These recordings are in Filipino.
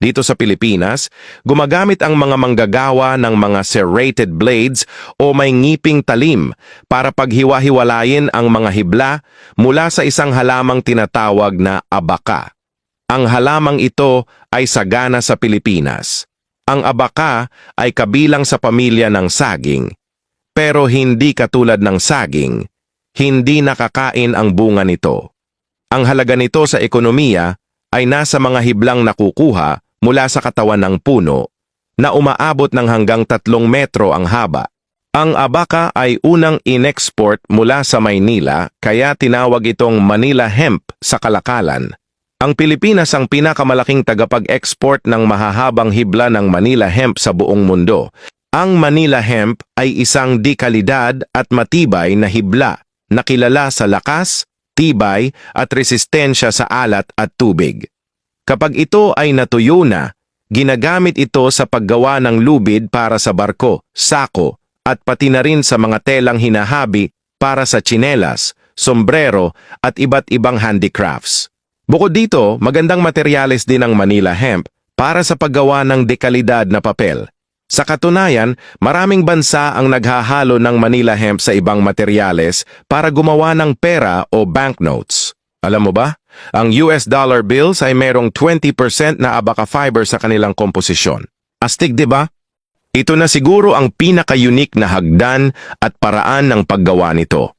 Dito sa Pilipinas, gumagamit ang mga manggagawa ng mga serrated blades o may ngiping talim para paghiwa-hiwalayin ang mga hibla mula sa isang halamang tinatawag na abaka. Ang halamang ito ay sagana sa Pilipinas. Ang abaka ay kabilang sa pamilya ng saging, pero hindi katulad ng saging, hindi nakakain ang bunga nito. Ang halaga nito sa ekonomiya ay nasa mga hiblang nakukuha mula sa katawan ng puno na umaabot ng hanggang 3 metro ang haba. Ang abaka ay unang in-export mula sa Maynila kaya tinawag itong Manila hemp sa kalakalan. Ang Pilipinas ang pinakamalaking tagapag-export ng mahahabang hibla ng Manila hemp sa buong mundo. Ang Manila hemp ay isang dekalidad at matibay na hibla na kilala sa lakas, tibay at resistensya sa alat at tubig. Kapag ito ay natuyo na, ginagamit ito sa paggawa ng lubid para sa barko, sako, at pati na rin sa mga telang hinahabi para sa tsinelas, sombrero at iba't ibang handicrafts. Bukod dito, magandang materyales din ang Manila hemp para sa paggawa ng dekalidad na papel. Sa katunayan, maraming bansa ang naghahalo ng Manila hemp sa ibang materyales para gumawa ng pera o banknotes. Alam mo ba? Ang US dollar bills ay merong 20% na abaka fiber sa kanilang komposisyon. Astig, di ba? Ito na siguro ang pinaka-unique na hagdan at paraan ng paggawa nito.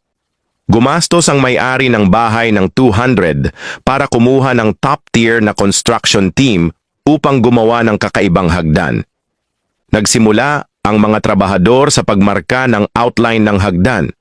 Gumastos ang may-ari ng bahay ng 200 para kumuha ng top-tier na construction team upang gumawa ng kakaibang hagdan. Nagsimula ang mga trabahador sa pagmarka ng outline ng hagdan.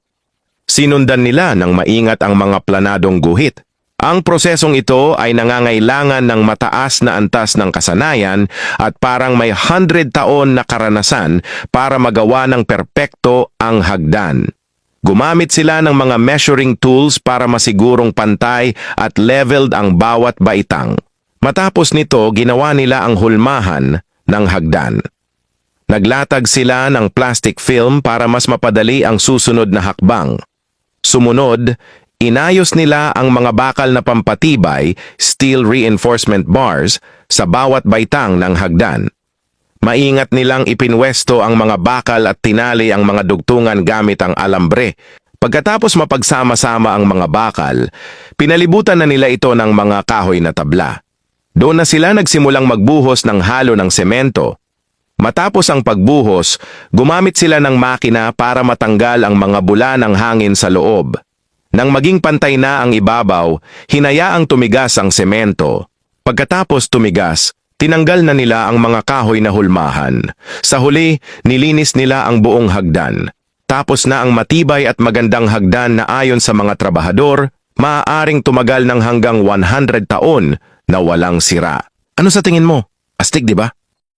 Sinundan nila ng maingat ang mga planadong guhit. Ang prosesong ito ay nangangailangan ng mataas na antas ng kasanayan at parang may 100 taon na karanasan para magawa ng perpekto ang hagdan. Gumamit sila ng mga measuring tools para masigurong pantay at leveled ang bawat baitang. Matapos nito, ginawa nila ang hulmahan ng hagdan. Naglatag sila ng plastic film para mas mapadali ang susunod na hakbang. Sumunod, inayos nila ang mga bakal na pampatibay, steel reinforcement bars, sa bawat baitang ng hagdan. Maingat nilang ipinwesto ang mga bakal at tinali ang mga dugtungan gamit ang alambre. Pagkatapos mapagsama-sama ang mga bakal, pinalibutan na nila ito ng mga kahoy na tabla. Doon na sila nagsimulang magbuhos ng halo ng semento. Matapos ang pagbuhos, gumamit sila ng makina para matanggal ang mga bula ng hangin sa loob. Nang maging pantay na ang ibabaw, hinayaang tumigas ang semento. Pagkatapos tumigas, tinanggal na nila ang mga kahoy na hulmahan. Sa huli, nilinis nila ang buong hagdan. Tapos na ang matibay at magandang hagdan na ayon sa mga trabahador, maaaring tumagal ng hanggang 100 taon na walang sira. Ano sa tingin mo? Astig, di ba?